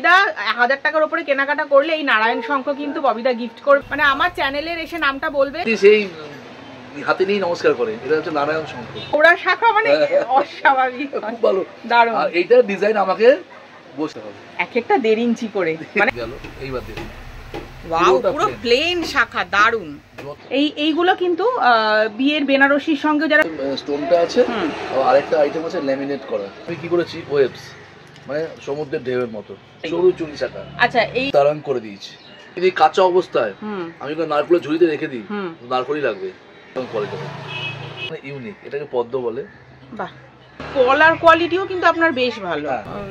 ববিদা 1000 টাকার উপরে কেনাকাটা করলে এই নারায়ণ শঙ্খ কিন্তু ববিদা গিফট করবে। মানে আমার চ্যানেলের এসে নামটা বলবে, সেই হাতে নিয়ে নমস্কার করে। এটা হচ্ছে নারায়ণ শঙ্খ ওরা শাখা, মানে অস্বাভাবিক, খুব ভালো, দারুণ। আর এইটা ডিজাইন আমাকে বসতে হবে এক একটা 1.5 ইঞ্চি করে, মানে গেল। এইবার দেখুন, ওয়াও, পুরো প্লেন শাখা, দারুণ। এইগুলো কিন্তু বিয়ের বেনারসির সঙ্গে যারা স্টোনটা আছে, আরেকটা আইটেম আছে ল্যামিনেট করা। আমি কি করেছি, ওয়েভস মানে সমুদ্রের ঢেউয়ের মতো সরু চুনি শাখা। আচ্ছা, এই তারাং করে দিয়েছি। যদি কাঁচা অবস্থায় আমি নারকেলের ঝুড়িতে রেখে দিই, নারকেলই লাগবে। মানে ইউনিক, এটাকে পদ্ম বলে। বাহ, পলার কোয়ালিটিও কিন্তু আপনার বেশ ভালো।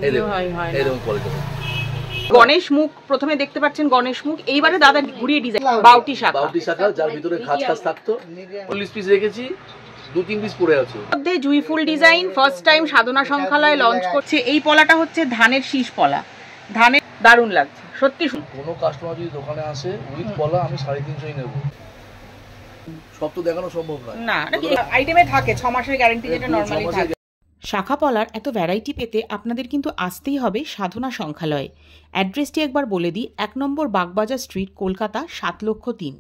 এই দেখুন কোয়ালিটি। গণেশ মুখ প্রথমে দেখতে পাচ্ছেন, গণেশ মুখ। এইবারে দাদা ঘুরিয়ে ডিজাইন বাউটি শাখা, বাউটি শাখা যার ভিতরে খাঁজ খাঁজ থাকতো। 40 পিস রেখেছি, 2-3 পিস পড়ে আছে। মধ্যে জুইফুল ডিজাইন ফার্স্ট টাইম সাধনা সংখ্যালয় লঞ্চ করছে। এই পলাটা হচ্ছে ধানের শীষ পলা, ধানের, দারুণ লাগছে সত্যি। কোনো কাস্টমার যদি দোকানে আসে উইথ পলা আমি 350 নেব। সব তো দেখানো সম্ভব নয় না, আইটেমে থাকে 6 মাসের গ্যারান্টি, যেটা নরমালি থাকে। শাখা পলার এত ভ্যারাইটি পেতে আপনাদের কিন্তু আসতেই হবে সাধনা সংখ্যালয়ে। অ্যাড্রেসটি একবার বলে দিই, 1 নম্বর বাগবাজার স্ট্রিট, কলকাতা 7,03,000।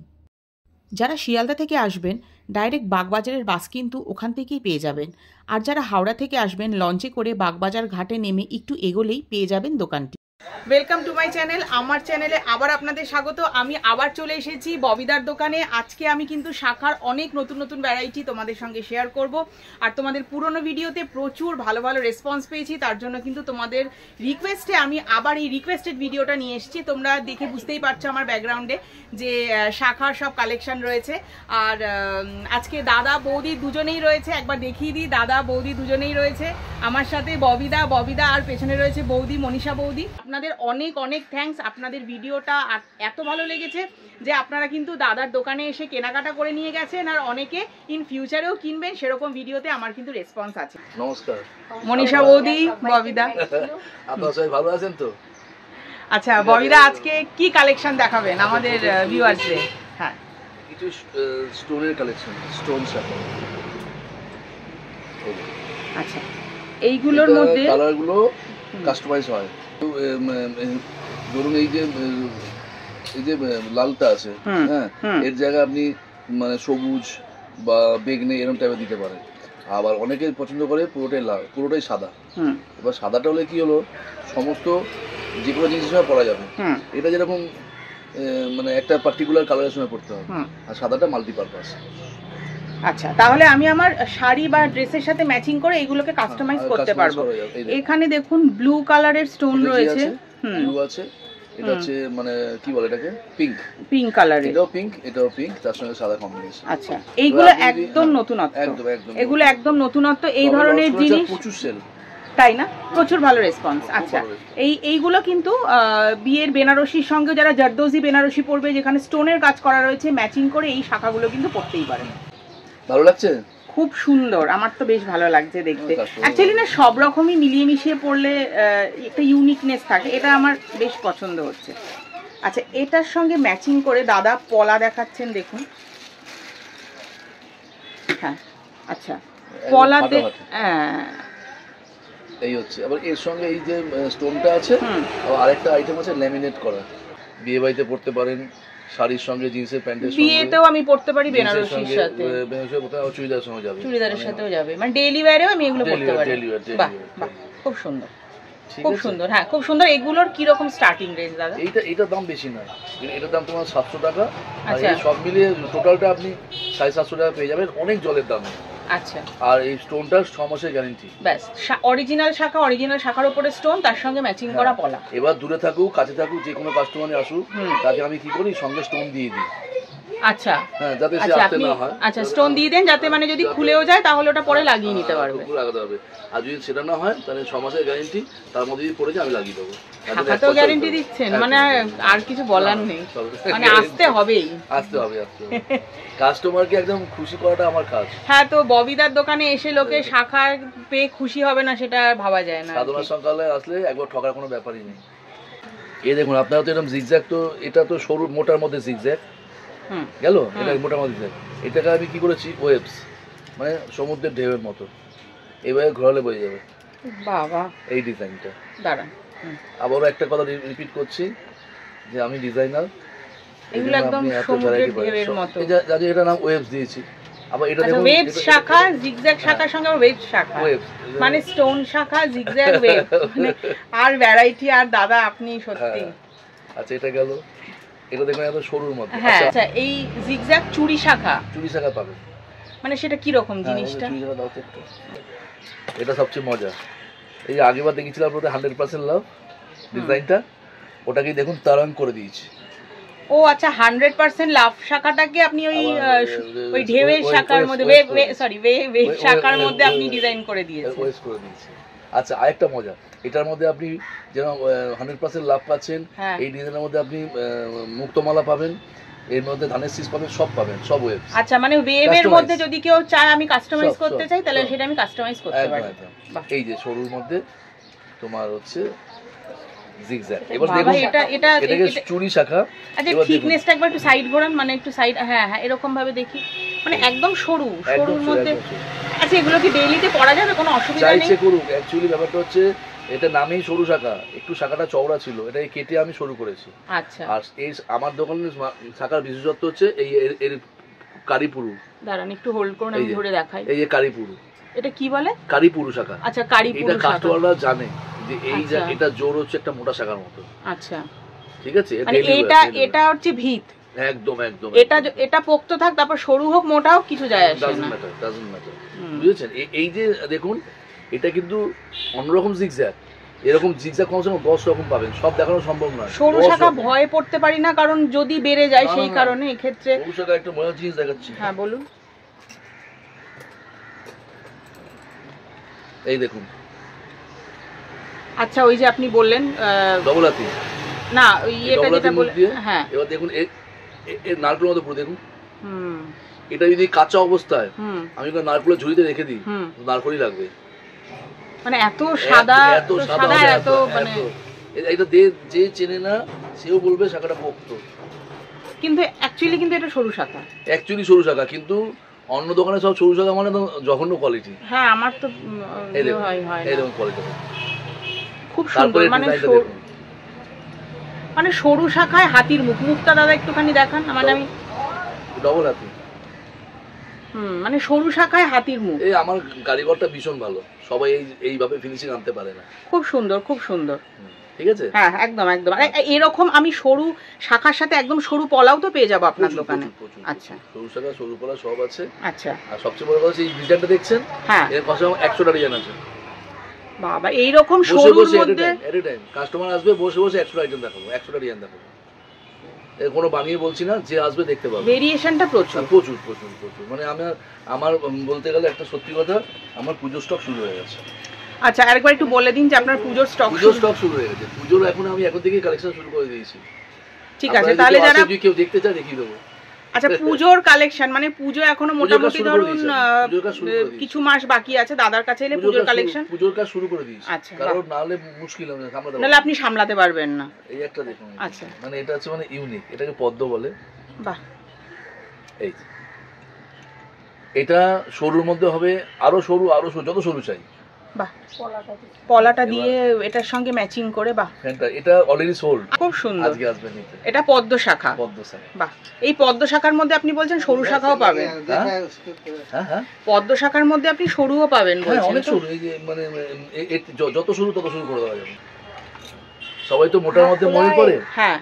যারা শিয়ালদা থেকে আসবেন ডাইরেক্ট বাগবাজারের বাস কিন্তু ওখান থেকেই পেয়ে যাবেন। আর যারা হাওড়া থেকে আসবেন লঞ্চে করে বাগবাজার ঘাটে নেমে একটু এগোলেই পেয়ে যাবেন দোকানটি। Welcome to my channel. আমার চ্যানেলে আবার আপনাদের স্বাগত। আমি আবার চলে এসেছি ববিদার দোকানে। আজকে আমি কিন্তু শাখার অনেক নতুন নতুন ভ্যারাইটি তোমাদের সঙ্গে শেয়ার করব। আর তোমাদের পুরনো ভিডিওতে প্রচুর ভালো ভালো রেসপন্স পেয়েছি, তার জন্য কিন্তু তোমাদের রিকোয়েস্টে আমি আবার এই রিকোয়েস্টেড ভিডিওটা নিয়ে এসেছি। তোমরা দেখে বুঝতেই পারছো আমার ব্যাকগ্রাউন্ডে যে শাখার সব কালেকশন রয়েছে। আর আজকে দাদা বৌদি দুজনেই রয়েছে, একবার দেখিয়ে দিই। দাদা বৌদি দুজনেই রয়েছে আমার সাথে, ববিদা আর পেছনে রয়েছে বৌদি, মনীষা বৌদি। আপনাদের অনেক অনেক থ্যাঙ্কস। আপনাদের ভিডিওটা এত ভালো লেগেছে যে আপনারা কিন্তু দাদার দোকানে এসে কেনাকাটা করে নিয়ে গেছেন, আর অনেকে ইন ফিউচারেও কিনবেন, সেরকম ভিডিওতে আমার কিন্তু রেসপন্স আছে। নমস্কার মনীষা বৌদি, ববিদা, আপনারা সবাই ভালো আছেন তো? আচ্ছা ববিদা, আজকে কি কালেকশন দেখাবেন আমাদের ভিউয়ার্সদের? হ্যাঁ, কিছু স্টোনের কালেকশন, স্টোন শাখা। আচ্ছা, এইগুলোর মধ্যে কালারগুলো কাস্টমাইজ হয়। ধরুন এই যে লালটা আছে, হ্যাঁ, এর জায়গায় আপনি মানে সবুজ বা বেগনি এরকম টাইপের দিতে পারেন। আবার অনেকে পছন্দ করে পুরোটাই লাল, পুরোটাই সাদা। এবার সাদাটা হলে কি হলো, সমস্ত যে কোনো জিনিসের সঙ্গে পরা যাবে। এটা যেরকম মানে একটা পার্টিকুলার কালারের সঙ্গে পড়তে হবে, আর সাদাটা মাল্টিপারপাস। আচ্ছা, তাহলে আমি আমার শাড়ি বা ড্রেসের সাথে ম্যাচিং করে এইগুলোকে কাস্টমাইজ করতে পারবো। এখানে দেখুন ব্লু কালারের স্টোন রয়েছে, ব্লু আছে, এটা হচ্ছে মানে কি বলে এটাকে, পিঙ্ক কালারের। এটাও পিঙ্ক, তার সঙ্গে সাদা কম্বিনেশন। আচ্ছা, এইগুলো একদম নতুনত্ব, এগুলো একদম নতুনত্ব। এই ধরনের জিনিস প্রচুর সেল, তাই না? প্রচুর ভালো রেসপন্স। আচ্ছা, এইগুলো কিন্তু বিয়ের বেনারসির সঙ্গে যারা জারদোজি বেনারসি পরবে, যেখানে স্টোনের কাজ করা রয়েছে, ম্যাচিং করে এই শাখাগুলো কিন্তু পরতেই পারেন। ভালো লাগছে, খুব সুন্দর, আমার তো বেশ ভালো লাগছে দেখতে। অ্যাকচুয়ালি না, সব রকমই মিলিয়ে মিশিয়ে পড়লে একটা ইউনিকনেস থাকে, এটা আমার বেশ পছন্দ হচ্ছে। আচ্ছা, এটার সঙ্গে ম্যাচিং করে দাদা পলা দেখাচ্ছেন, দেখুন। হ্যাঁ, আচ্ছা, পলাতে এই হচ্ছে। আবার এর সঙ্গে এই যে স্টোনটা আছে, আরেকটা আইটেম আছে ল্যামিনেট করা। বিয়ে বাড়িতে পড়তে পারেন, শাড়ির সঙ্গে জিন্সের প্যান্টের সঙ্গে। বিয়েতেও আমি পড়তে পারি, বেনারসির সাথে, চুড়িদারের সঙ্গে যাবে, চুড়িদারের সাথেও যাবে, মানে ডেইলি ওয়্যারেও আমি এগুলো পড়তে পারি। বাহ বাহ, খুব সুন্দর, খুব সুন্দর। হ্যাঁ, খুব সুন্দর। এগুলোর কি রকম স্টার্টিং রেঞ্জ দাদা? এইটার দাম বেশি না, এটার দাম তোমার 700 টাকা। আর এই সব মিলিয়ে টোটালটা আপনি 750 টাকা পেয়ে যাবেন, অনেক জলের দাম। আচ্ছা, আর এই স্টোনটার 6 মাসের গ্যারান্টি। ব্যাস, অরিজিনাল শাখা, অরিজিনাল শাখার উপরে স্টোন, তার সঙ্গে ম্যাচিং করা পলা। এবার দূরে থাকুক কাছে থাকুক, যে কোনো কাস্টমার আসুক, তাকে আমি কি করি, সঙ্গে স্টোন দিয়ে দিই। আচ্ছা, হ্যাঁ, যাতে সে আসতে না হয়। আচ্ছা, স্টোন দিয়ে দেন, যাতে মানে যদি খুলেও যায় তাহলে ওটা পরে লাগিয়ে নিতে পারবে। লাগাতে হবে। আর যদি সেটা না হয় তাহলে 6 মাসের গ্যারান্টি, তার মধ্যে যদি পড়ে যায় আমি লাগিয়ে দেবো। শাখাতেও গ্যারান্টি দিচ্ছেন, মানে আর কিছু বলার নেই, মানে আসতে হবেই। কাস্টমারকে একদম খুশি করাটা আমার কাজ। হ্যাঁ, তো ববিদার দোকানে এসে লোকে শাখা পেয়ে খুশি হবে না, সেটা ভাবা যায় না। সাধনা সংখ্যালয়ে আসলে একবার ঠকার কোনো ব্যাপারই নেই। এই দেখুন, আপনারা তো এরকম জিগজ্যাগ, তো এটা তো সরু মোটার মধ্যে জিগজ্যাগ গেল, এটা মোটার মধ্যে জিগজ্যাগ। এটাকে আমি কি করেছি, ওয়েভস মানে সমুদ্রের ঢেউয়ের মতো, এভাবে ঘোরালে বয়ে যাবে। বাবা, এই ডিজাইনটা দাঁড়ান, আবারও একটা কথা রিপিট করছি যে আমি ডিজাইনার, এগুলো একদম সমুদ্রের ঢেউয়ের মতো। এটা নাম ওয়েভস দিয়েছি। আবার এটা দেখুন ওয়েভস শাখা, জিগজ্যাগ শাখার সঙ্গে ওয়েভস শাখা, মানে স্টোন শাখা, জিগজ্যাগ, ওয়েভ, মানে আর ভ্যারাইটি। আর দাদা আপনি সত্যি। আচ্ছা এটা গেল, এটা দেখুন এত সরুর মধ্যে। হ্যাঁ আচ্ছা, এই জিগজ্যাগ চুড়ি শাখা পাবেন, মানে সেটা কি রকম জিনিসটা? এটা সবচেয়ে মজা। এই আগেবার দেখেছিলাম আপনাদের 100% লাভ ডিজাইনটা, ওটাকেই দেখুন তারাং করে দিয়েছি। ও আচ্ছা, 100% লাভ শাখাটাকে আপনি ওই ঢেউয়ের শাখার মধ্যে, ওয়েভ শাখার মধ্যে আপনি ডিজাইন করে দিয়েছেন। আচ্ছা আরেকটা মজা, এটার মধ্যে আপনি যেরকম 100% লাভ পাচ্ছেন, এই ডিজাইনের মধ্যে আপনি মুক্তমালা পাবেন, এর মধ্যে ধানের শীষ পাবেন, সব পাবেন, সব ওয়েভ। আচ্ছা মানে ওয়েভের মধ্যে যদি কেউ চায় আমি কাস্টমাইজ করতে চাই, তাহলে সেটা আমি কাস্টমাইজ করতে পারি। এই যে সরুর মধ্যে তোমার হচ্ছে জিগজ্যাগ। এবার দেখুন এটাকে চুড়ি শাখা। আচ্ছা থিকনেসটা একবার একটু সাইড ঘোরান, মানে একটু সাইড, হ্যাঁ হ্যাঁ এরকম ভাবে দেখি, মানে একদম সরুর মধ্যে। আচ্ছা এগুলো কি ডেইলিতে পরা যাবে, কোনো অসুবিধা নেই? চাইছে করুক। অ্যাকচুয়ালি ব্যাপারটা হচ্ছে এটা নামেই সরু শাখা, একটু শাখাটা চওড়া ছিল, এটাকে কেটে আমি সরু করেছি। আচ্ছা, আর এই আমার দোকানের শাখার বিশেষত্ব হচ্ছে এই এর কারিপুরু। দাঁড়ান একটু হোল্ড করুন, আমি ধরে দেখাই। এই যে কারিপুরু, এটা কি বলে? কারিপুরু শাখা। আচ্ছা কারিপুরু শাখা, এটা কাস্টমাররা জানে যে এই যে এটা জোর হচ্ছে একটা মোটা শাখার মতো। আচ্ছা ঠিক আছে, মানে এটা হচ্ছে ভিত। একদম একদম। এটা পোক্ত থাক, তারপর সরু হোক মোটা হোক কিছু যায় আসে না, ডাজন্ট ম্যাটার। বুঝেছেন? এই যে দেখুন এটা কিন্তু অন্যরকম জিগজ্যাগ, এরকম জিগজ্যাগ কমসে কম 10 রকম পাবেন, সব দেখানো সম্ভব নয়। সরু শাখা ভয় পড়তে পারি না, কারণ যদি বেড়ে যায় সেই কারণে। এই ক্ষেত্রে সরু শাখা একটা মজার জিনিস দেখাচ্ছি। হ্যাঁ বলুন। এই দেখুন। আচ্ছা ওই যে আপনি বললেন ডবল হাতি না, ওই এটা যেটা বলে, হ্যাঁ এবার দেখুন এর নারকেলের মতো পুরো দেখুন। এটা যদি কাঁচা অবস্থায় আমি কোনো নারকেলের ঝুড়িতে রেখে দিই, নারকেলই লাগবে, মানে এত সাদা এত মানে এটা যে চেনে না সেও বলবে শাখাটা পোক্ত, কিন্তু অ্যাকচুয়ালি কিন্তু এটা সরু শাখা। অ্যাকচুয়ালি সরু শাখা, কিন্তু অন্য দোকানে সব সরু শাখা মানে জঘন্য কোয়ালিটি। হ্যাঁ আমার তো হয় এরকম কোয়ালিটি খুব সুন্দর, মানে সরু শাখায় হাতির মুখটা দাদা একটুখানি দেখান, মানে আমি ডবল হাতি। মানে সরু শাখায় হাতির মুখ। এই আমার কারিগরটা ভীষণ ভালো, সবাই এইভাবে ফিনিশিং আনতে পারে না। খুব সুন্দর, খুব সুন্দর। ঠিক আছে, হ্যাঁ একদম একদম। এরকম আমি সরু শাখার সাথে একদম সরু পলাও তো পেয়ে যাবো আপনার দোকানে। আচ্ছা সরু শাখা সরু পলা সব আছে। আচ্ছা, আর সবচেয়ে বড় কথা এই ডিজাইনটা দেখছেন, হ্যাঁ এর কত 100টা ডিজাইন আছে। বাবা এইরকম সরুর মধ্যে এনি টাইম কাস্টমার আসবে, বসে বসে 100টা আইটেম দেখাবো, 100টা ডিজাইন দেখাবো। এর কোনো বানিয়ে বলছি না, যে আসবে দেখতে পাবে। ভেরিয়েশনটা প্রচুর প্রচুর প্রচুর প্রচুর। মানে আমার বলতে গেলে একটা সত্যি কথা, আমার পুজোর স্টক শুরু হয়ে গেছে। আচ্ছা আরেকবার একটু বলে দিন যে আপনার পুজোর স্টক শুরু হয়ে গেছে। পুজোর এখন থেকেই কালেকশন শুরু করে দিয়েছি। ঠিক আছে, তাহলে যারা কেউ দেখতে চায় দেখিয়ে দেবো। আচ্ছা পুজোর কালেকশন মানে পুজো এখনো মোটামুটি ধরুন কিছু মাস বাকি আছে, দাদার কাছে এলে পুজোর কালেকশন পুজোর কাজ শুরু করে দিয়েছি। আচ্ছা, কারণ না হলে মুশকিল হবে, নাহলে আপনি সামলাতে পারবেন না। এই একটা দেখুন। আচ্ছা মানে এটা হচ্ছে মানে ইউনিক, এটাকে পদ্ম বলে। বাহ, এই এটা সরুর মধ্যে হবে, আরো সরু যত সরু চাই। বাহ, পলাটা দিয়ে এটার সঙ্গে ম্যাচিং করে। বাহ, এটা অলরেডি সোল্ড, খুব সুন্দর। আজকে আসবে নিতে। এটা পদ্ম শাখা। বাহ, এই পদ্ম শাখার মধ্যে আপনি বলছেন সরু শাখাও পাবেন? হ্যাঁ হ্যাঁ, পদ্ম শাখার মধ্যে আপনি সরুও পাবেন বলছেন? অনেক সরু, এই যে মানে যত সরু তত সরু করে দেওয়া যাবে। সবাই তো মোটার মধ্যে মনে করে। হ্যাঁ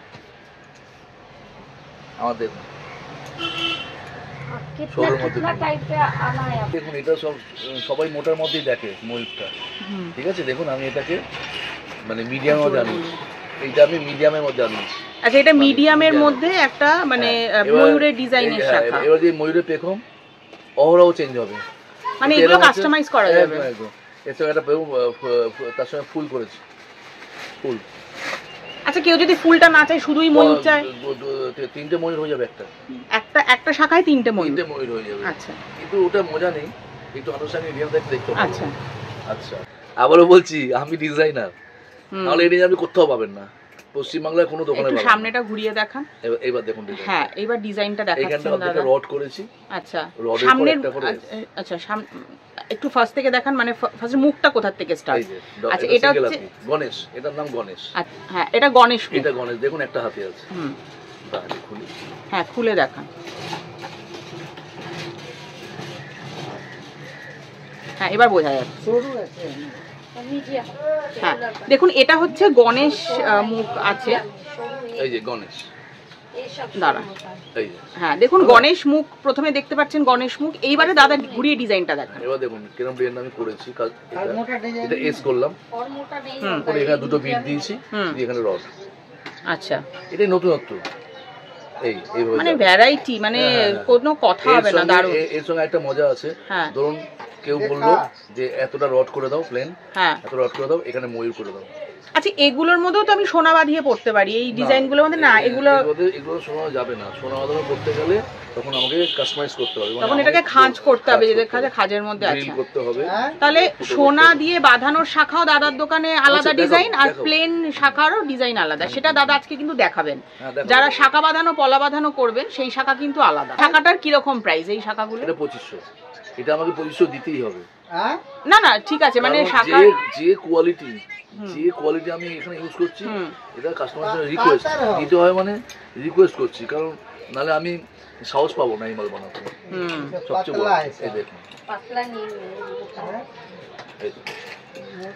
আমাদের দেখুন এটা সবাই মোটার মধ্যেই দেখে ময়ূরটা। ঠিক আছে, দেখুন আমি এটাকে মানে মিডিয়ামের মধ্যে আনিয়েছি। এইটা আমি মিডিয়ামের মধ্যে আনিয়েছি। আচ্ছা এটা মিডিয়ামের মধ্যে একটা মানে ময়ূরের ডিজাইনের শাখা। এবার যে ময়ূরের পেখম অহরাও চেঞ্জ হবে, মানে এগুলো কাস্টমাইজ করা যাবে। এটা একটা তার সঙ্গে ফুল করেছি, ফুল। আচ্ছা কেউ যদি ফুলটা না চায়, শুধুই ময়ূর চায়, 3টে ময়ূর হয়ে যাবে। একটা শাখায় 3টে ময়ূর হয়ে যাবে। আচ্ছা, কিন্তু ওটা মজা নেই, একটু আনুষ্ঠানিক রিয়েল দেখতে হবে। আচ্ছা আচ্ছা, আবারও বলছি আমি ডিজাইনার, নাহলে এটা আপনি কোথাও পাবেন না পশ্চিমবাংলায় কোনো দোকানে। একটু সামনেটা ঘুরিয়ে দেখান। এবার দেখুন। হ্যাঁ এবার ডিজাইনটা দেখাচ্ছেন দাদা। রড করেছি। আচ্ছা সামনের, আচ্ছা একটু ফার্স্ট থেকে দেখান, মানে ফার্স্ট মুখটা কোথা থেকে স্টার্ট? আচ্ছা এটা হচ্ছে গণেশ, এটার নাম গণেশ। হ্যাঁ এটা গণেশ, এটা গণেশ, দেখুন একটা হাতি আছে। হ্যাঁ খুলে দেখান। হ্যাঁ এবার বোঝা যাচ্ছে। হ্যাঁ দেখুন এটা হচ্ছে গণেশ মুখ আছে, এই যে গণেশ, দাঁড়া, হ্যাঁ দেখুন গণেশ মুখ প্রথমে দেখতে পাচ্ছেন, গণেশ মুখ। এইবারে দাদা ঘুরিয়ে ডিজাইনটা দেখান। এবার দেখুন কিরকম ডিজাইন আমি করেছি। এটা এস করলাম, পরে এখানে দুটো বিট দিয়েছি, দিয়ে এখানে রড। আচ্ছা এটাই নতুনত্ব, এইভাবে মানে ভ্যারাইটি, মানে কোনো কথা হবে না। দারুণ। এর সঙ্গে একটা মজা আছে, ধরুন কেউ বললো যে এতটা রড করে দাও প্লেন, এত রড করে দাও, এখানে ময়ূর করে দাও। আচ্ছা এগুলোর মধ্যেও তো আমি সোনা বাঁধিয়ে পড়তে পারি, এই ডিজাইনগুলোর মধ্যে? না এগুলো সোনা যাবে না, সোনা বাঁধানো করতে গেলে তখন আমাকে কাস্টমাইজ করতে হবে, তখন এটাকে খাঁজ করতে হবে, যেটা খাঁজের মধ্যে আছে করতে হবে। তাহলে সোনা দিয়ে বাঁধানোর শাখাও দাদার দোকানে আলাদা ডিজাইন, আর প্লেন শাখারও ডিজাইন আলাদা, সেটা দাদা আজকে কিন্তু দেখাবেন। যারা শাখা বাঁধানো পলা বাঁধানো করবেন সেই শাখা কিন্তু আলাদা। শাখাটার কিরকম প্রাইস এই শাখাগুলো? এটা 2500, এটা আমাকে 2500 দিতেই হবে। না না ঠিক আছে, মানে শাখা যে কোয়ালিটি আমি এখানে ইউজ করছি, এটা কাস্টমারের রিকোয়েস্ট দিতে হয়, মানে রিকোয়েস্ট করছি, কারণ নাহলে আমি সাহস পাবো না এই মাল বানাতে। সবচেয়ে বড় এই দেখুন,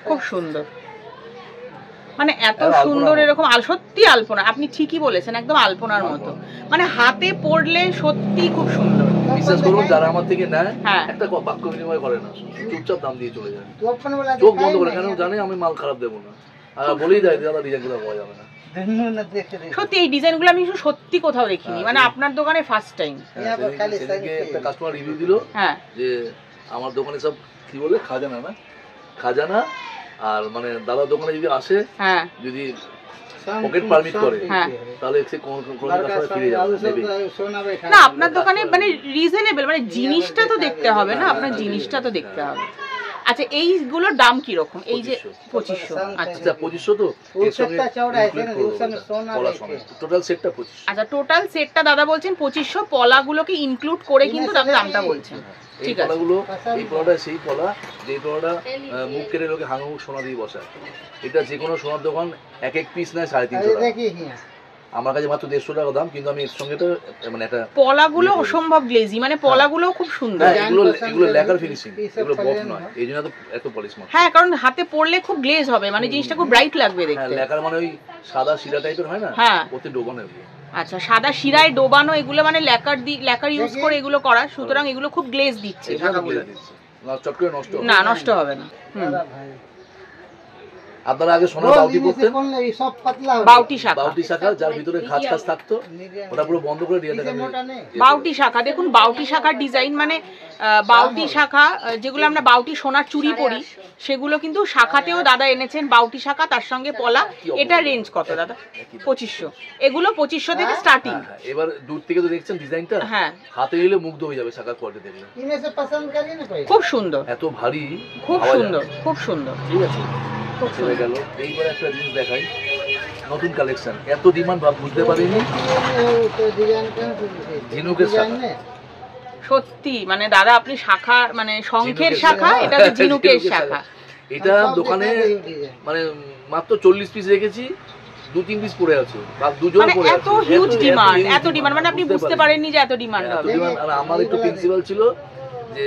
খুব সুন্দর, মানে এত সুন্দর, এরকম সত্যি আলপনা। আপনি ঠিকই বলেছেন, একদম আলপনার মতো, মানে হাতে পড়লে সত্যি খুব সুন্দর। বিশ্বাস করুন যারা আমার থেকে নেয় একটা বাক্য বিনিময় করে না, চুপচাপ দাম দিয়ে চলে যায়, চোখ বন্ধ করে, কেন জানে আমি মাল খারাপ দেবো না, আর বলেই দেয় দাদা ডিজাইনগুলো পাওয়া যাবে না। সত্যি এই ডিজাইনগুলো আমি সত্যি কোথাও দেখিনি, মানে আপনার দোকানে ফার্স্ট টাইম। একটা কাস্টমার রিভিউ দিল যে আমার দোকানে সব কি বলে খাজানা, আর মানে দাদার দোকানে যদি আসে, যদি পকেট পারমিট করে, তাহলে সে কোন ফিরে যাবে না। আপনার দোকানে মানে রিজনেবল, মানে জিনিসটা তো দেখতে হবে না, আপনার জিনিসটা তো দেখতে হবে। আচ্ছা এইগুলোর দাম কি রকম? এই যে 2500। আচ্ছা 2500 তো টোটাল সেটটা 2500। আচ্ছা টোটাল সেটটা দাদা বলছেন 2500, পলাগুলোকে ইনক্লুড করে কিন্তু দামটা বলছেন। এই পলাগুলো, এই পলাটা সেই পলা যে পলাটা মুখ কেটে লোকে হাঙুক সোনা দিয়ে বসায়। এটা যে কোনো সোনার দোকান এক এক পিস নেয় 350 টাকা, আমার কাছে মাত্র 150 টাকা দাম, কিন্তু আমি এর সঙ্গে তো মানে একটা পলাগুলো অসম্ভব গ্লেজি, মানে পলাগুলো খুব সুন্দর। এগুলো লেকার ফিনিশিং, এগুলো বফ নয়, এই জন্য তো এত পলিশ মার। হ্যাঁ কারণ হাতে পড়লে খুব গ্লেজ হবে, মানে জিনিসটা খুব ব্রাইট লাগবে দেখতে। হ্যাঁ লেকার মানে ওই সাদা শিরা টাইপের হয় না, ওতে ডোবানো এগুলো। আচ্ছা সাদা শিরায় ডোবানো এগুলো, মানে লেকার ইউজ করে এগুলো করা, সুতরাং এগুলো খুব গ্লেজ দিচ্ছে। না চট করে নষ্ট হবে না। আপনারা আগে সোনার বাউটি করতেন, বাউটি শাখা যার ভিতরে খাঁজ থাকতো, ওটা পুরো বন্ধ করে দিয়ে দেন। বাউটি শাখা দেখুন, বাউটি শাখার ডিজাইন, মানে বাউটি শাখা যেগুলো আমরা বাউটি সোনার চুড়ি পরি, সেগুলো কিন্তু শাখাতেও দাদা এনেছেন বাউটি শাখা, তার সঙ্গে পলা। এটা রেঞ্জ কত দাদা? 2500। এগুলো 2500 থেকে স্টার্টিং। এবার দূর থেকে তো দেখছেন ডিজাইনটা, হাতে নিলে মুগ্ধ হয়ে যাবে শাখার কোয়ালিটি দেখলে। খুব সুন্দর, এত ভারী, খুব সুন্দর, খুব সুন্দর। ঠিক আছে চলে গেল। এইবার একটা জিনিস দেখাই, নতুন কালেকশন, এত ডিমান্ড বুঝতে পারিনি। ঝিনুকের শাখা, সত্যি মানে দাদা আপনি শাখা, মানে শঙ্খের শাখা, এটা তো ঝিনুকের শাখা। এটা দোকানে মানে মাত্র 40 পিস রেখেছি, 2-3 পিস পড়ে আছে, এত হিউজ ডিমান্ড, এত ডিমান্ড, মানে আপনি বুঝতে পারেননি যে এত ডিমান্ড হবে। আর আমার একটু প্রিন্সিপাল ছিল যে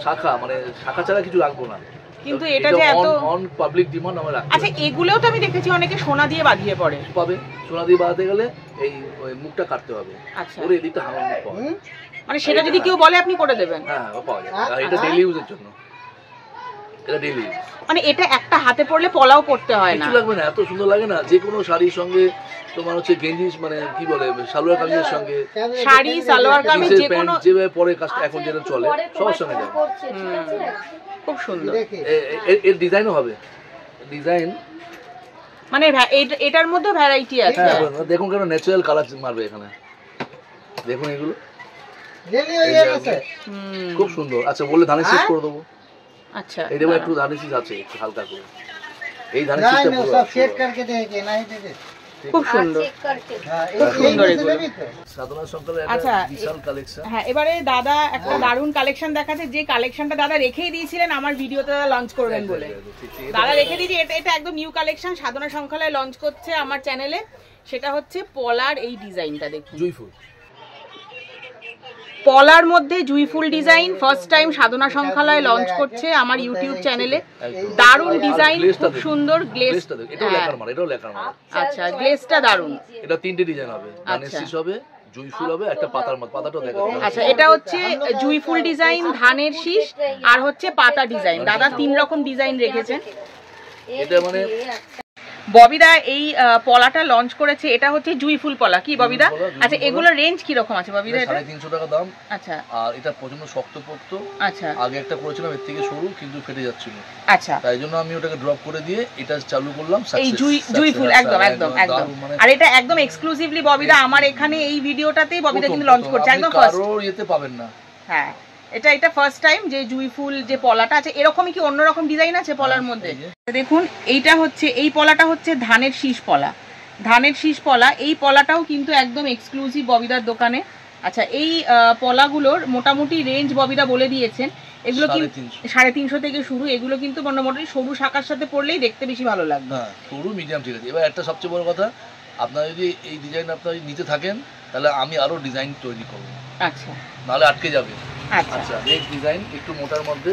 শাখা, মানে শাখা ছাড়া কিছু রাখবো না, কিন্তু এটা যে এত অন পাবলিক ডিমান্ড আমরা রাখি। আচ্ছা এগুলোও তো আমি দেখেছি অনেকে সোনা দিয়ে বাঁধিয়ে পড়ে। পাবে, সোনা দিয়ে বাঁধাতে গেলে এই মুখটা কাটতে হবে, আচ্ছা ওরে এদিকটা হাঙর মুখ পাবে, মানে সেটা যদি কেউ বলে আপনি করে দেবেন? হ্যাঁ পাওয়া যায়, এটা ডেইলি ইউজের জন্য, এটা ডেইলি ইউজ। মানে এটা একটা হাতে পড়লে পলাও পড়তে হয় না, কিছু লাগবে না, এত সুন্দর লাগে না। যে কোনো শাড়ির সঙ্গে তোমার হচ্ছে গেঞ্জি, মানে কি বলে সালোয়ার কামিজের সঙ্গে, শাড়ি সালোয়ার কামিজ যে কোনো যেভাবে পরে এখন যেটা চলে সবার সঙ্গে যায়। খুব সুন্দর। এর ডিজাইনও হবে, ডিজাইন মানে এটার মধ্যে ভ্যারাইটি আছে। দেখুন কেন ন্যাচারাল কালার মারবে এখানে, দেখুন এগুলো খুব সুন্দর। আচ্ছা বললে ধানের শীষ করে দেবো। আচ্ছা এই দেবো, একটু ধানের শীষ আছে একটু হালকা করে, এই ধানের শীষটা পুরো খুব সুন্দর, খুব সুন্দর এগুলো। সাধনা সংকলের আচ্ছা, একটা বিশাল কালেকশন। হ্যাঁ, এবারে দাদা একটা দারুণ কালেকশন দেখাচ্ছে, যে কালেকশনটা দাদা রেখেই দিয়েছিলেন আমার ভিডিওতে লঞ্চ করবেন বলে। দাদা রেখে দিয়েছি, এটা একদম নিউ কালেকশন সাধনা সংখ্যালয় লঞ্চ করছে আমার চ্যানেলে। সেটা হচ্ছে পলার এই ডিজাইনটা, দেখুন জুঁই ফুল, পলার মধ্যে জুঁই ফুল ডিজাইন ফার্স্ট টাইম সাধনা সংখ্যালয় লঞ্চ করছে আমার ইউটিউব চ্যানেলে। দারুণ ডিজাইন, খুব সুন্দর গ্লেজ। এটাও লেখার মাল, এটাও লেখার মাল। আচ্ছা, গ্লেজটা দারুণ। এটা তিনটে ডিজাইন হবে, ধানের শীষ হবে, জুঁই ফুল হবে, একটা পাতার মত, পাতাটাও দেখা যাবে। আচ্ছা, এটা হচ্ছে জুঁই ফুল ডিজাইন, ধানের শীষ, আর হচ্ছে পাতা ডিজাইন। দাদা 3 রকম ডিজাইন রেখেছেন। এটা মানে ববিদা এই পলাটা লঞ্চ করেছে, এটা হচ্ছে জুঁই ফুল পলা, কি ববিদা? আচ্ছা, এগুলোর রেঞ্জ কি রকম আছে ববিদা? এটা 350 টাকা দাম। আচ্ছা, আর এটা প্রচন্ড শক্তপোক্ত। আচ্ছা, আগে একটা করেছিলাম এর থেকে সরু, কিন্তু ফেটে যাচ্ছিল। আচ্ছা, তাই জন্য আমি ওটাকে ড্রপ করে দিয়ে এটা চালু করলাম। এই জুঁই ফুল একদম একদম একদম। আর এটা একদম এক্সক্লুসিভলি ববিদা আমার এখানে এই ভিডিওটাতেই ববিদা কিন্তু লঞ্চ করছে, একদম ফার্স্ট। কারো ইয়েতে পাবেন না। হ্যাঁ, এটা ফার্স্ট টাইম যে জুঁই ফুল যে পলাটা আছে। এরকমই কি অন্য রকম ডিজাইন আছে পলার মধ্যে? দেখুন, এইটা হচ্ছে, এই পলাটা হচ্ছে ধানের শীষ পলা, ধানের শীষ পলা। এই পলাটাও কিন্তু একদম এক্সক্লুসিভ ববিদার দোকানে। আচ্ছা, এই পলাগুলোর মোটামুটি রেঞ্জ ববিদা বলে দিয়েছেন। এগুলো কিন্তু 350 থেকে শুরু। এগুলো কিন্তু মোটামুটি সরু শাখার সাথে পরলেই দেখতে বেশি ভালো লাগবে। হ্যাঁ, সরু মিডিয়াম ঠিক আছে। এবার একটা সবচেয়ে বড় কথা, আপনারা যদি এই ডিজাইন আপনারা নিতে থাকেন তাহলে আমি আরো ডিজাইন তৈরি করব। আচ্ছা, নাহলে আটকে যাবে। আচ্ছা, আচ্ছা, নেক্সট ডিজাইন একটু মোটার মধ্যে।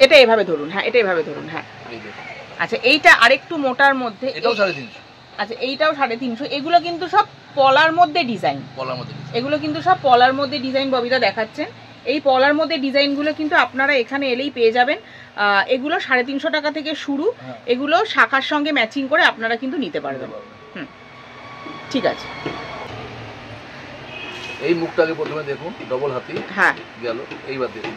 এটা এভাবে ধরুন, হ্যাঁ, এটা এভাবে ধরুন, হ্যাঁ। এই দেখুন, আচ্ছা, এইটা আরেকটু মোটার মধ্যে, এটাও 350। আচ্ছা, এইটাও 350। এগুলো কিন্তু সব পলার মধ্যে ডিজাইন, পলার মধ্যে এগুলো কিন্তু সব পলার মধ্যে ডিজাইন ববিদা দেখাচ্ছেন। এই পলার মধ্যে ডিজাইনগুলো কিন্তু আপনারা এখানে এলেই পেয়ে যাবেন। এগুলো 350 টাকা থেকে শুরু। এগুলো শাখার সঙ্গে ম্যাচিং করে আপনারা কিন্তু নিতে পারবেন। হুম, ঠিক আছে। এই মুখটাকে প্রথমে দেখুন, ডবল হাতি। হ্যাঁ, গেল। এইবার দেখুন,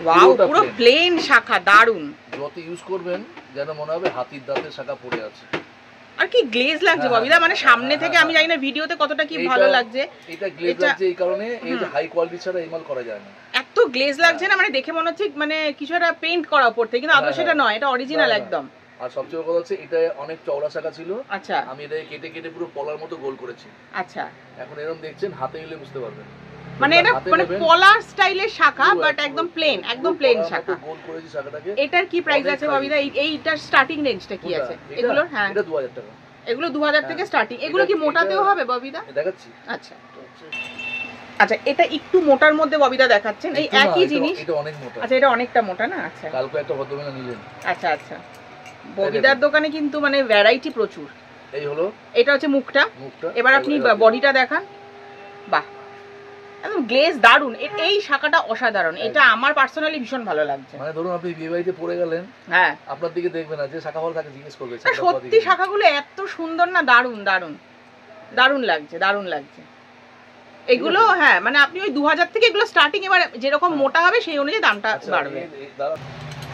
ওয়াও, পুরো প্লেন শাখা, দারুন। যত ইউজ করবেন যেন মনে হবে হাতির দাঁতের শাখা পড়ে আছে। আর কি গ্লেজ লাগছে ববিদা, মানে সামনে থেকে আমি জানি না ভিডিওতে কতটা কি ভালো লাগছে। এটা গ্লেজ লাগছে এই কারণে, এই যে হাই কোয়ালিটি ছাড়া এই মাল করা যায় না। এত গ্লেজ লাগছে না, মানে দেখে মনে হচ্ছে মানে কিছু একটা পেইন্ট করা উপর থেকে, কিন্তু আদৌ সেটা নয়, এটা অরিজিনাল একদম। আর সবচেয়ে বড় কথা হচ্ছে এটা অনেক চওড়া শাখা ছিল। আচ্ছা, আমি এটা কেটে কেটে পুরো পলার মতো গোল করেছি। আচ্ছা, এখন এরকম দেখছেন, হাতে নিলে বুঝতে পারবেন। মানে এটা মানে পলার স্টাইলের শাখা, বাট একদম প্লেন, একদম প্লেন শাখা। গোল করেছি শাখাটাকে। এটার কি প্রাইস আছে ববিদা? এইটার স্টার্টিং রেঞ্জটা কি আছে এগুলোর? হ্যাঁ, এটা 2000 টাকা। এগুলো 2000 থেকে স্টার্টিং। এগুলো কি মোটাতেও হবে ববিদা? দেখাচ্ছি। আচ্ছা, আচ্ছা, এটা একটু মোটার মধ্যে ববিদা দেখাচ্ছেন, এই একই জিনিস। এটা অনেক মোটা। আচ্ছা, এটা অনেকটা মোটা না? আচ্ছা, কালকে একটা ভদ্রমহিলা নিলেন। আচ্ছা, আচ্ছা, ববিদার দোকানে কিন্তু মানে ভ্যারাইটি প্রচুর। এই হলো, এটা হচ্ছে মুখটা। এবার আপনি বডিটা দেখান। বাহ, একদম গ্লেজ দারুন। এই শাখাটা অসাধারণ, এটা আমার পার্সোনালি ভীষণ ভালো লাগছে। মানে ধরুন আপনি বিয়ে বাড়িতে পড়ে গেলেন, হ্যাঁ, আপনার দিকে দেখবেন না, যে শাখা ভালো থাকে জিজ্ঞেস করবে। সত্যি শাখাগুলো এত সুন্দর না, দারুন দারুন দারুন লাগছে, দারুন লাগছে এগুলো। হ্যাঁ, মানে আপনি ওই 2000 থেকে এগুলো স্টার্টিং। এবার যেরকম মোটা হবে সেই অনুযায়ী দামটা বাড়বে।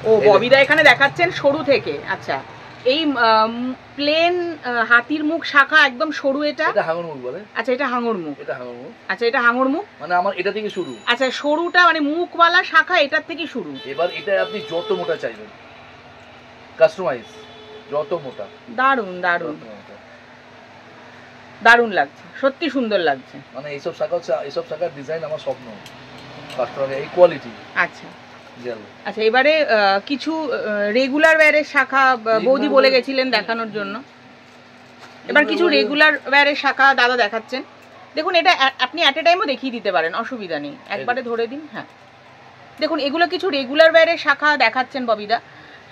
ও, ববিদা এখানে দেখাচ্ছেন সরু থেকে। আচ্ছা, এই প্লেন হাতির মুখ শাখা একদম সরু। এটা হাঙর মুখ বলে। আচ্ছা, এটা হাঙর মুখ। এটা হাঙর মুখ। আচ্ছা, এটা হাঙর মুখ, মানে আমার এটা থেকে শুরু। আচ্ছা, সরুটা মানে মুখওয়ালা শাখা এটার থেকে শুরু। এবার এটা আপনি যত মোটা চাইবেন, কাস্টমাইজ, যত মোটা। দারুন দারুন দারুন লাগছে, সত্যি সুন্দর লাগছে। মানে এইসব শাখা হচ্ছে, এইসব শাখার ডিজাইন আমার স্বপ্ন, কাস্টমারের এই কোয়ালিটি। আচ্ছা, আচ্ছা, এবারে কিছু রেগুলার ওয়্যারের শাখা বৌদি বলে গেছিলেন দেখানোর জন্য। এবার কিছু রেগুলার ওয়্যারের শাখা দাদা দেখাচ্ছেন। দেখুন, এটা আপনি অ্যাট এ টাইমও দেখিয়ে দিতে পারেন, অসুবিধা নেই, একবারে ধরে দিন। হ্যাঁ, দেখুন, এগুলো কিছু রেগুলার ওয়্যারের শাখা দেখাচ্ছেন ববিদা।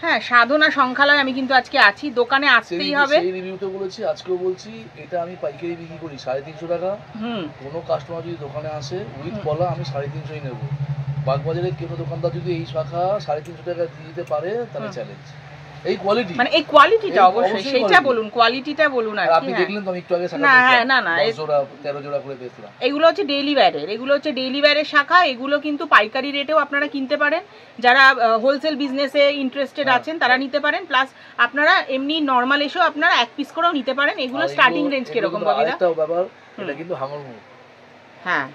হ্যাঁ, সাধনা সংখ্যালয় আমি কিন্তু আজকে আছি, দোকানে আসতেই হবে। সেই রিভিউতে বলেছি, আজকেও বলছি, এটা আমি পাইকারি বিক্রি করি 350 টাকা। কোনো কাস্টমার যদি দোকানে আসে উইথ পলা, আমি 350ই নেব। বাগবাজারের কোনো দোকানদার যদি এই শাখা 350 টাকা দিয়ে দিতে পারে তাহলে চ্যালেঞ্জ। এই কোয়ালিটি, মানে এই কোয়ালিটিটা অবশ্যই সেইটা বলুন, কোয়ালিটিটা বলুন। আর আপনি দেখলেন তো আমি একটু আগে শাখা না 10 জোড়া 13 জোড়া করে বেচলাম। এগুলো হচ্ছে ডেইলি ওয়্যারের, এগুলো হচ্ছে ডেইলি ওয়্যারের শাখা। এগুলো কিন্তু পাইকারি রেটেও আপনারা কিনতে পারেন। যারা হোলসেল বিজনেসে ইন্টারেস্টেড আছেন তারা নিতে পারেন। প্লাস আপনারা এমনি নরমাল এসেও আপনারা এক পিস করেও নিতে পারেন। এগুলো স্টার্টিং রেঞ্জ কিরকম ববিদা? এটাও ব্যাপার, এটা কিন্তু হাঙর মুখ। হ্যাঁ,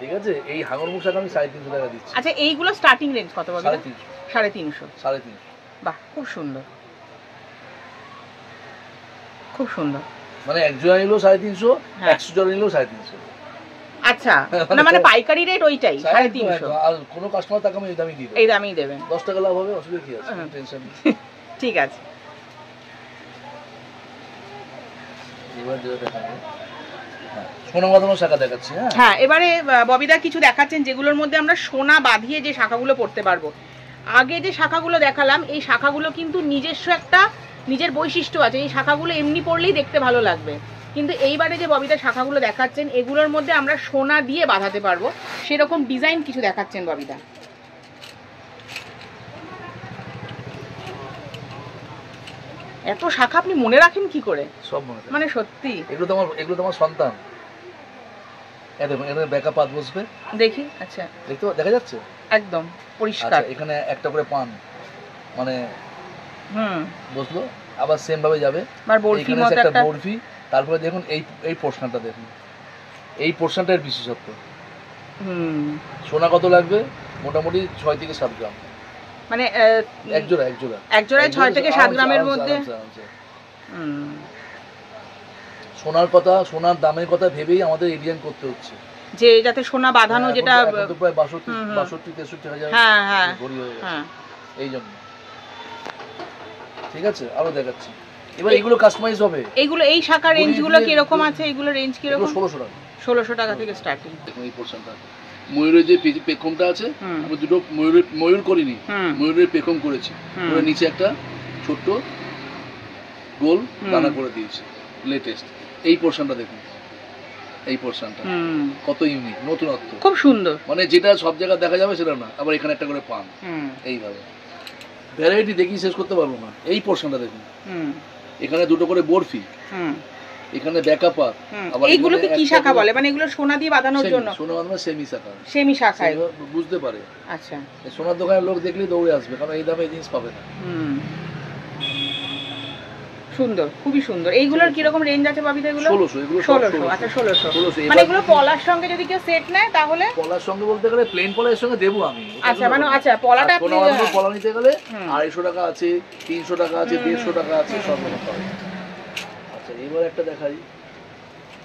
ঠিক আছে, এই হাঙর মুখ শাখা আমি 350 টাকা দিচ্ছি। আচ্ছা, এইগুলো স্টার্টিং রেঞ্জ কত ববিদা? 350। 350। সাড়ে 350। বাহ, খুব সুন্দর। খুব সুন্দর। মানে এক জোড়া নিলেও 350, 100 জোড়া নিলেও 350। আচ্ছা, না মানে পাইকারি রেট ওইটাই 350। আর কোনো কাস্টমার তাকে আমি এই দামই দিব, এই দামই দেবেন। 10 টাকা লাভ হবে, অসুবিধা কি আছে? টেনশন নেই। ঠিক আছে। এবার যেটা দেখাবো, সোনা বাঁধানো শাখা দেখাচ্ছি। হ্যাঁ, এবারে ববিদা কিছু দেখাচ্ছেন যেগুলোর মধ্যে আমরা সোনা বাঁধিয়ে যে শাখাগুলো পড়তে পারবো। আগে যে শাখাগুলো দেখালাম, এই শাখাগুলো কিন্তু নিজস্ব একটা নিজের বৈশিষ্ট্য আছে। এই শাখাগুলো এমনি পড়লেই দেখতে ভালো লাগবে, কিন্তু এইবারে যে ববিদা শাখাগুলো দেখাচ্ছেন এগুলোর মধ্যে আমরা সোনা দিয়ে বাঁধাতে পারবো, সেরকম ডিজাইন কিছু দেখাচ্ছেন ববিদা। এত শাখা আপনি মনে রাখেন কি করে? সব মনে থাকে, মানে সত্যি। এগুলো তোমার সন্তান। এই দেখুন, এখানে ব্যাকআপ পাত বসবে, দেখি। আচ্ছা, দেখতে দেখা যাচ্ছে একদম পরিষ্কার। এখানে একটা করে পান মানে বসলো, আবার সেম ভাবে যাবে। এখানে একটা বরফি, তারপরে দেখুন এই পোর্শনটা দেখুন, এই পোর্শনটার বিশেষত্ব। সোনা কত লাগবে? মোটামুটি 6 থেকে 7 গ্রাম, মানে এক জোড়ায় 6 থেকে 7 গ্রামের মধ্যে। সোনার কথা, সোনার দামের কথা ভেবেই আমাদের এডিয়ান করতে হচ্ছে, যে যাতে সোনা বাঁধানো, যেটা প্রায় 62-63 হাজার ভরি হয়ে গেছে, এই জন্য। ঠিক আছে, আরো দেখাচ্ছি। এবার এগুলো কাস্টমাইজ হবে। এইগুলো এই শাখা রেঞ্জগুলো কি রকম আছে? এগুলো রেঞ্জ কি রকম? 1600 টাকা। 1600 টাকা থেকে স্টার্টিং। দেখুন এই পোরশনটা, ময়ূরের যে পেখমটা আছে, আমি দুটো ময়ূর করিনি, ময়ূরের পেখম করেছি, ওর নিচে একটা ছোট্ট গোল দানা করে দিয়েছি, লেটেস্ট। এই পোরশনটা দেখুন, এই পোরশনটা কত ইউনিক, নতুনত্ব, খুব সুন্দর। মানে যেটা সব জায়গায় দেখা যাবে সেটা না, আবার এখানে একটা করে পান। এইভাবে ভ্যারাইটি দেখি শেষ করতে পারবো না। এই পোরশনটা দেখুন, এখানে দুটো করে বরফি, এখানে ব্যাকআপ পাত। এইগুলো কি শাখা বলে? মানে এগুলো সোনা দিয়ে বাঁধানোর জন্য? সোনা বাঁধানো সেমি শাখা। সেমি শাখা বুঝতে পারে। আচ্ছা, সোনার দোকানের লোক দেখলেই দৌড়ে আসবে, কারণ এই দামে এই জিনিস পাবে না। সুন্দর, খুবই সুন্দর। এইগুলোর কি রকম রেঞ্জ আছে বাবিদা? এগুলো 1600। এগুলো 1600। আচ্ছা, 1600। মানে এগুলো পলার সঙ্গে যদি কেউ সেট নেয় তাহলে? পলার সঙ্গে বলতে গেলে প্লেন পলার সঙ্গে দেবো আমি। আচ্ছা, মানে আচ্ছা, পলাটা আপনি পলা নিতে গেলে 250 টাকা আছে, 300 টাকা আছে, 150 টাকা আছে, সব রকম পাবে। আচ্ছা, এবার একটা দেখাই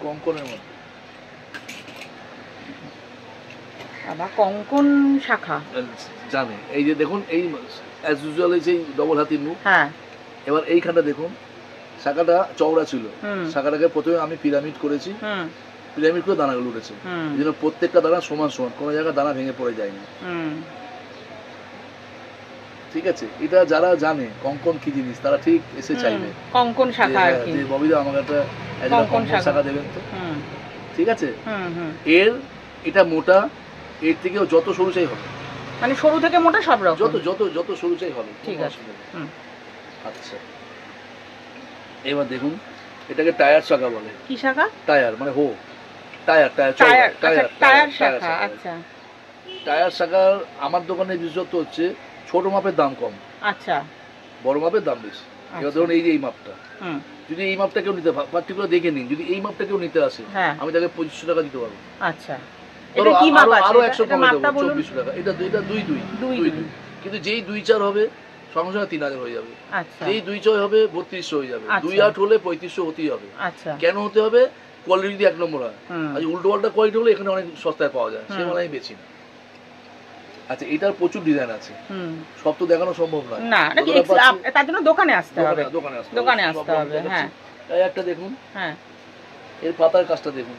কঙ্কনের মধ্যে। আবার কঙ্কন শাখা জানে, এই যে দেখুন, এই অ্যাজ ইউজুয়াল এই সেই ডবল হাতির মুখ। হ্যাঁ, এবার এইখানটা দেখুন, শাখাটা চওড়া ছিল, শাখাটাকে প্রথমে আমি পিরামিড করেছি, পিরামিড করে দানাগুলো উঠেছে, এই জন্য প্রত্যেকটা দানা সমান সমান, কোনো জায়গায় দানা ভেঙে পড়ে যায়নি। ঠিক আছে, এটা যারা জানে কঙ্কন কি জিনিস তারা ঠিক এসে চাইবে কঙ্কন শাখা আর কি, যে ববিদা আমাকে একটা কঙ্কন শাখা দেবেন তো। ঠিক আছে, এটা মোটা, এর থেকেও যত সরু চাই হবে, মানে সরু থেকে মোটা সব রকম, যত যত যত সরু চাই হবে। ঠিক আছে। আচ্ছা, এবার দেখুন, এটাকে টায়ার শাখা বলে। কি শাখা? টায়ার মানে টায়ার শাখা। আচ্ছা, টায়ার শাখার আমার দোকানের বিশেষত্ব হচ্ছে ছোট মাপের দাম কম, আচ্ছা, বড় মাপের দাম বেশি। এবার ধরুন এই যে এই মাপটা, যদি এই মাপটা কেউ নিতে পার্টিকুলার দেখে নিন, যদি এই মাপটা কেউ নিতে আসে, আমি তাকে 2500 টাকা দিতে পারবো। আচ্ছা, এটা কি মাপ আছে? আরো 100 কমে দেবো, 2400 টাকা। এটা 2 কিন্তু যেই 2-4 হবে সঙ্গে সঙ্গে 3000 হয়ে যাবে। আচ্ছা, যেই 2-6 হবে 3200 হয়ে যাবে। 2-8 হলে 3500 হতেই হবে। আচ্ছা, কেন হতে হবে? কোয়ালিটি যদি 1 নম্বর হয়। আর উল্টো পাল্টা কোয়ালিটি হলে এখানে অনেক সস্তায় পাওয়া যায়, সে মানে আমি বেশি না। আচ্ছা, এটার প্রচুর ডিজাইন আছে, সব তো দেখানো সম্ভব নয়, না, তার জন্য দোকানে আসতে হবে। দোকানে আসতে হবে। হ্যাঁ, তাই একটা দেখুন, হ্যাঁ, এর পাতার কাজটা দেখুন,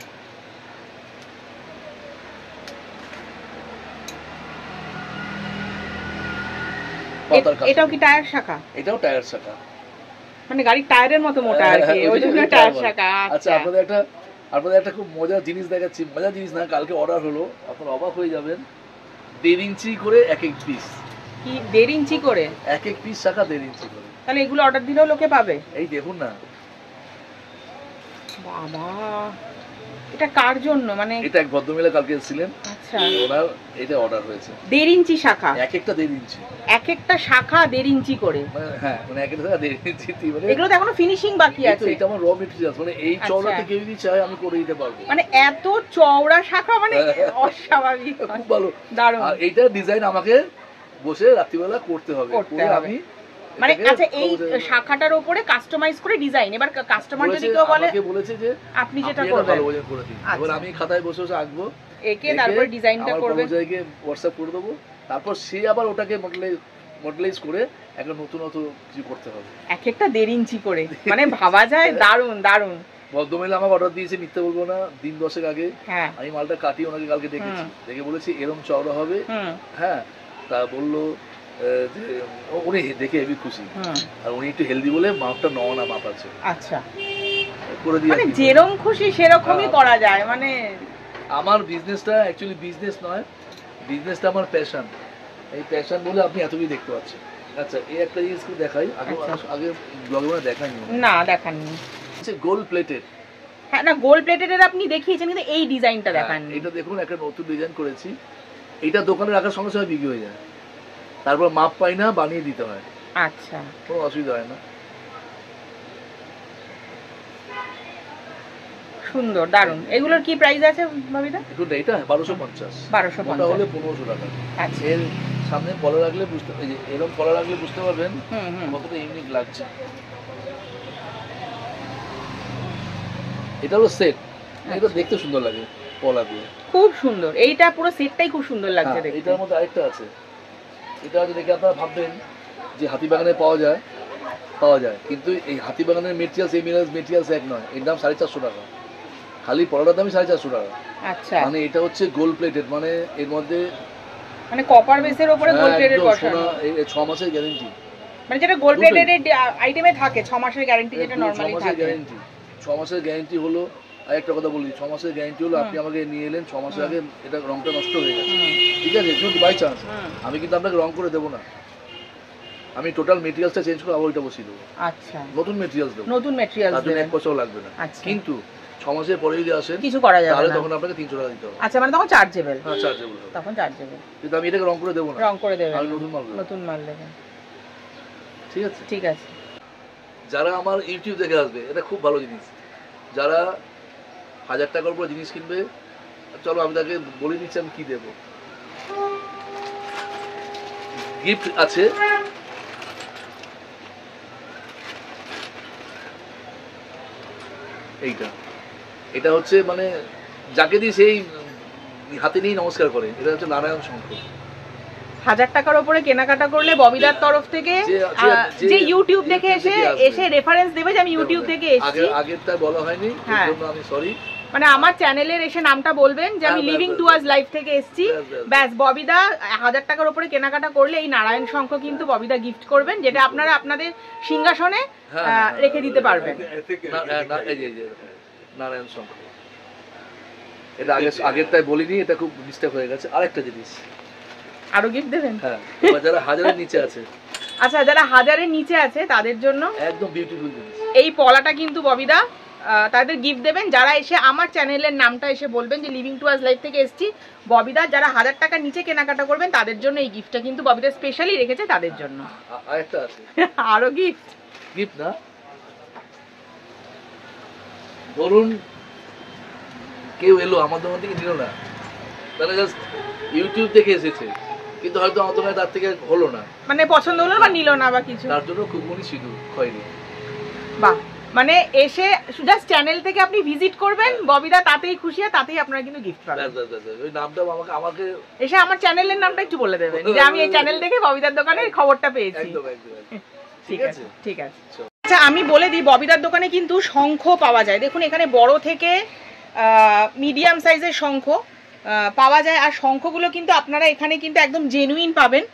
এটাও কি টায়ার শাখা? এটাও টায়ার শাখা, মানে গাড়ির টায়ারের মতো মোটা আর কি, ওই জন্য টায়ার শাখা। আচ্ছা, আপনাদের একটা খুব মজার জিনিস দেখাচ্ছি, মজার জিনিস না, কালকে অর্ডার হলো, আপনারা অবাক হয়ে যাবেন। 1.5 ইঞ্চি করে এক এক পিস। কি 1.5 ইঞ্চি করে এক এক পিস শাখা 1.5 ইঞ্চি করে? তাহলে এগুলো অর্ডার দিলেও লোকে পাবে? এই দেখুন না বাবা, এটা কার জন্য? মানে এটা এক ভদ্রমহিলা কালকে এসেছিলেন। আচ্ছা, ওনার এটা অর্ডার হয়েছে 1.5 ইঞ্চি শাখা, এক একটা 1.5 ইঞ্চি, এক একটা শাখা 1.5 ইঞ্চি করে। হ্যাঁ, মানে এক একটা 1.5 ইঞ্চি। মানে এগুলো তো এখনো ফিনিশিং বাকি আছে। এটা আমার র মেটেরিয়াল, মানে এই চওড়াতে কেউ যদি চায় আমি করে দিতে পারবো। মানে এত চওড়া শাখা, মানে অস্বাভাবিক, খুব ভালো, দারুণ। আর এইটা ডিজাইন আমাকে বসে রাত্রিবেলা করতে হবে, করে আমি মানে আচ্ছা এই শাখাটার উপরে কাস্টমাইজ করে ডিজাইন, এবার কাস্টমার যদি কেউ বলে আমাকে বলেছে যে আপনি যেটা করবেন করে দিন, এবার আমি খাতায় বসে বসে আঁকবো, একে তারপর ডিজাইনটা করবে, আমার কর্মচারীকে হোয়াটসঅ্যাপ করে দেবো, তারপর সে আবার ওটাকে মডেলাইজ করে একটা নতুন কিছু করতে হবে, এক একটা 1.5 ইঞ্চি করে, মানে ভাবা যায় দারুণ দারুণ। ভদ্রমহিলা আমাকে অর্ডার দিয়েছে, মিথ্যে বলবো না, দিন 10 আগে আমি মালটা কাটি ওনাকে কালকে দেখেছি, দেখে বলেছি এরকম চওড়া হবে, হ্যাঁ তা বললো যে উনি দেখে হেবি খুশি, আর উনি একটু হেলদি বলে মাপটা 9 আনা মাপ আছে। আচ্ছা করে দিয়ে মানে যেরকম খুশি সেরকমই করা যায়। মানে আমার বিজনেসটা অ্যাকচুয়ালি বিজনেস নয়, বিজনেসটা আমার প্যাশন, এই প্যাশন বলে আপনি এতই দেখতে পাচ্ছেন। আচ্ছা এই একটা জিনিস কি দেখাই, আগে ব্লগে মানে দেখাইনি, না দেখাননি, আচ্ছা গোল্ড প্লেটেড, হ্যাঁ না গোল্ড প্লেটেড আপনি দেখিয়েছেন কিন্তু এই ডিজাইনটা দেখাননি। এটা দেখুন একটা নতুন ডিজাইন করেছি, এটা দোকানে রাখার সঙ্গে সঙ্গে বিক্রি হয়ে যায়, তারপর মাপ পাই না বানিয়ে দিতে হয়। আচ্ছা কোনো অসুবিধা হয় না, সুন্দর দারুণ। এগুলোর কি প্রাইস আছে ভাবিদা? দেখুন এটা 1250 হলে 1500 টাকা। আচ্ছা এর সামনে কলার রাখলে বুঝতে, এই যে এরকম কলার রাখলে বুঝতে পারবেন কতটা ইউনিক লাগছে। এটা হলো সেট, এটা দেখতে সুন্দর লাগে কলা দিয়ে, খুব সুন্দর, এইটা পুরো সেটটাই খুব সুন্দর লাগছে দেখতে। এটার মধ্যে আরেকটা আছে, এটা হচ্ছে দেখে আপনারা ভাববেন যে হাতিবাগানে পাওয়া যায়, কিন্তু এই হাতিবাগানের মেটেরিয়ালস এই মেটেরিয়ালস এক নয়, এর দাম 450 টাকা, খালি পলাটার দামই 450 টাকা। আচ্ছা মানে এটা হচ্ছে গোল্ড প্লেটেড, মানে এর মধ্যে মানে কপার বেসের উপরে গোল্ড প্লেটেড বসানো, 6 মাসের গ্যারান্টি, মানে যেটা গোল্ড প্লেটেড আইটেমে থাকে 6 মাসের গ্যারান্টি, যেটা নরমালি থাকে। 6 মাসের গ্যারান্টি হলো, আরেকটা কথা বলি, 6 মাসের গ্যারান্টি হলো আপনি আমাকে নিয়ে এলেন 6 মাসের আগে, এটা রংটা নষ্ট হয়ে গেছে, ঠিক আছে, যদি বাই চান্স, আমি কিন্তু আপনাকে রং করে দেবো না, আমি টোটাল মেটেরিয়ালসটা চেঞ্জ করে আবার ওইটা বসিয়ে দেবো। আচ্ছা নতুন মেটেরিয়ালস দেবো, নতুন মেটেরিয়ালস তার জন্য 1 পয়সাও লাগবে না। কিন্তু 6 মাসের পরে যদি আসেন কিছু করা যাবে না, তাহলে তখন আপনাকে 300 টাকা দিতে হবে। আচ্ছা মানে তখন চার্জেবল? হ্যাঁ চার্জেবল, তখন চার্জেবল, কিন্তু আমি এটাকে রং করে দেবো না, রং করে দেবেন, আমি নতুন মাল দেবেন। ঠিক আছে ঠিক আছে। যারা আমার ইউটিউব দেখে আসবে, এটা খুব ভালো জিনিস, যারা 1000 টাকার উপর জিনিস কিনবে, চলো আমি তাকে বলে দিচ্ছি আমি কি দেবো। গিফট আছে, এটা হচ্ছে মানে যাকে দিই সেই হাতে নিয়ে নমস্কার করে, এটা হচ্ছে নারায়ণ শঙ্খ। 1000 টাকার উপরে কেনাকাটা করলে ববিদার তরফ থেকে যে ইউটিউব দেখে এসে রেফারেন্স দেবে যে আমি ইউটিউব থেকে এসেছি, আগেরটা বলা হয়নি, এর জন্য আমি সরি, মানে আমার চ্যানেলের এসে নামটা বলবেন যে আমি লিভিং টুয়ার্ডস লাইফ থেকে এসেছি, ব্যাস ববিদা 1000 টাকার উপরে কেনাকাটা করলে এই নারায়ণ শঙ্খ কিন্তু ববিদা গিফট করবেন, যেটা আপনারা আপনাদের সিংহাসনে রেখে দিতে পারবেন। নারায়ণ শঙ্খ, এটা আগেরটাই বলিনি, এটা খুব মিস্টেক হয়ে গেছে। আরেকটা জিনিস আরো গিফট দেবেন? হ্যাঁ, যারা 1000-এর নিচে আছে, আচ্ছা যারা 1000-এর নিচে আছে তাদের জন্য একদম বিউটিফুল জিনিস, এই পলাটা কিন্তু ববিদা তাদের গিফট দেবেন, যারা এসে আমার চ্যানেলের নামটা এসে বলবেন যে লিভিং টুয়ার্ডস লাইফ থেকে এসেছি ববিদা, যারা 1000 টাকার নিচে কেনাকাটা করবেন তাদের জন্য এই গিফটটা কিন্তু ববিদা স্পেশালি রেখেছে তাদের জন্য। আরেকটা আছে, আরো গিফট না, ধরুন কেউ এলো আমাদের মধ্যে নিল না, তাহলে জাস্ট ইউটিউব দেখে এসেছে, কিন্তু হয়তো আমাদের কাছে তার থেকে হলো না, মানে পছন্দ হলো বা নিল না বা কিছু, তার জন্য খুবই সিঁদুর খয়েরি। বাহ, মানে এসে জাস্ট চ্যানেল থেকে আপনি ভিজিট করবেন, ববিদা তাতেই খুশি হয়, তাতেই আপনারা কিন্তু গিফট পাবেন। ওই নামটা আমাকে এসে আমার চ্যানেলের নামটা একটু বলে দেবেন যে আমি এই চ্যানেল থেকে ববিদার দোকানের খবরটা পেয়েছি। ঠিক আছে, ঠিক আছে। আচ্ছা আমি বলে দিই, ববিদার দোকানে কিন্তু শঙ্খ পাওয়া যায়, দেখুন এখানে বড় থেকে মিডিয়াম সাইজের শঙ্খ পাওয়া যায়, আর শঙ্খগুলো কিন্তু আপনারা এখানে কিন্তু একদম জেনুইন পাবেন।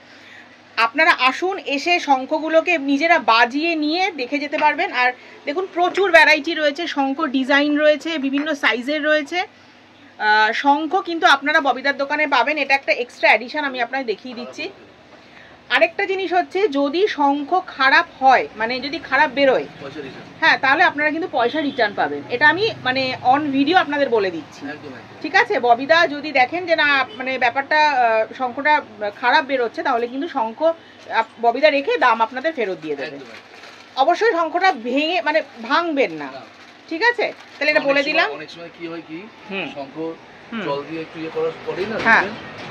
আপনারা আসুন, এসে শঙ্খগুলোকে নিজেরা বাজিয়ে নিয়ে দেখে যেতে পারবেন। আর দেখুন প্রচুর ভ্যারাইটি রয়েছে, শঙ্খ ডিজাইন রয়েছে, বিভিন্ন সাইজের রয়েছে শঙ্খ কিন্তু আপনারা ববিদার দোকানে পাবেন। এটা একটা এক্সট্রা অ্যাডিশন, আমি আপনাকে দেখিয়ে দিচ্ছি। আরেকটা জিনিস হচ্ছে, যদি শঙ্খ খারাপ হয়, মানে যদি খারাপ বেরোয়, হ্যাঁ তাহলে আপনারা কিন্তু পয়সা রিটার্ন পাবেন। এটা আমি মানে অন ভিডিও আপনাদের বলে দিচ্ছি, ঠিক আছে? ববিদা যদি দেখেন যে না মানে ব্যাপারটা শঙ্খটা খারাপ বেরোচ্ছে, তাহলে কিন্তু শঙ্খ ববিদা রেখে দাম আপনাদের ফেরত দিয়ে দেবে। অবশ্যই শঙ্খটা ভেঙে মানে ভাঙবেন না, ঠিক আছে? তাহলে এটা বলে দিলাম। অনেক সময় কি হয় কি, শঙ্খ জল দিয়ে একটু ইয়ে করার পরেই না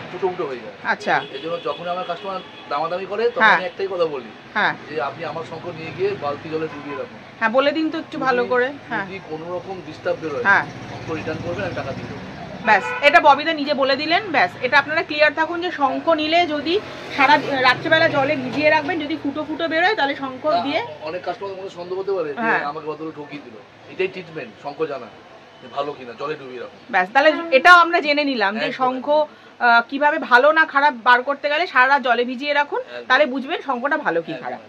ফুটো ফুটো হয়ে যায়। আচ্ছা, এই জন্য যখন আমার কাস্টমার দামাদামি করে তখন আমি একটাই কথা বলি, যে আপনি আমার শঙ্খ নিয়ে গিয়ে বালতি জলে ডুবিয়ে রাখুন। হ্যাঁ, বলে দিন তো একটু ভালো করে। যদি কোনো রকম ডিস্টার্ব বেরোয় শঙ্খ রিটার্ন করবেন, আমি টাকা দিয়ে দেবো। ব্যাস, এটা ববিদা নিজে বলে দিলেন। ব্যাস, এটা আপনারা ক্লিয়ার থাকুন যে শঙ্খ নিলে যদি সারা রাত্রেবেলা জলে ভিজিয়ে রাখবেন, যদি ফুটো ফুটো বেরোয় তাহলে শঙ্খ দিয়ে। অনেক কাস্টমার মনে সন্দেহ হতে পারে যে আমাকে বদলে ঠকিয়ে দিল, এটাই ট্রিটমেন্ট শঙ্খ জানা ভালো কিনা, জলে ডুবিয়ে রাখুন। ব্যাস, তাহলে এটাও আমরা জেনে নিলাম যে শঙ্খ কিভাবে ভালো না খারাপ বার করতে গেলে সারা রাত জলে ভিজিয়ে রাখুন, তাহলে বুঝবেন শঙ্খটা ভালো কি খারাপ।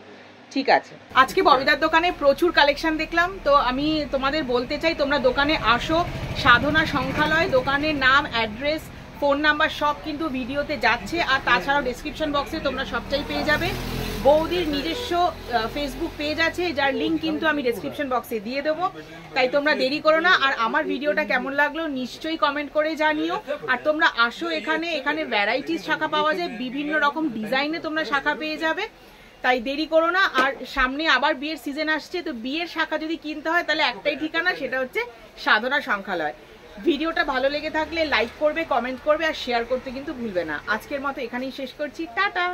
ঠিক আছে, আজকে ববিদার দোকানে প্রচুর কালেকশন দেখলাম, তো আমি তোমাদের বলতে চাই তোমরা দোকানে আসো। সাধনা সংখ্যালয়, দোকানের নাম, অ্যাড্রেস, ফোন নাম্বার সব কিন্তু ভিডিওতে যাচ্ছে, আর তাছাড়াও ডেসক্রিপশন বক্সে তোমরা সবটাই পেয়ে যাবে। বৌদির নিজস্ব ফেসবুক পেজ আছে, যার লিঙ্ক কিন্তু আমি ডেসক্রিপশন বক্সে দিয়ে দেবো, তাই তোমরা দেরি করো না। আর আমার ভিডিওটা কেমন লাগলো নিশ্চয়ই কমেন্ট করে জানিও। আর তোমরা আসো এখানে, এখানে ভ্যারাইটিস শাখা পাওয়া যায়, বিভিন্ন রকম ডিজাইনে তোমরা শাখা পেয়ে যাবে, তাই দেরি করো না। আর সামনে আবার বিয়ের সিজন আসছে, তো বিয়ের শাখা যদি কিনতে হয় তাহলে একটাই ঠিকানা, সেটা হচ্ছে সাধনা সংখ্যালয়। ভিডিওটা ভালো লেগে থাকলে লাইক করবে, কমেন্ট করবে আর শেয়ার করতে কিন্তু ভুলবে না। আজকের মতো এখানেই শেষ করছি, টাটা।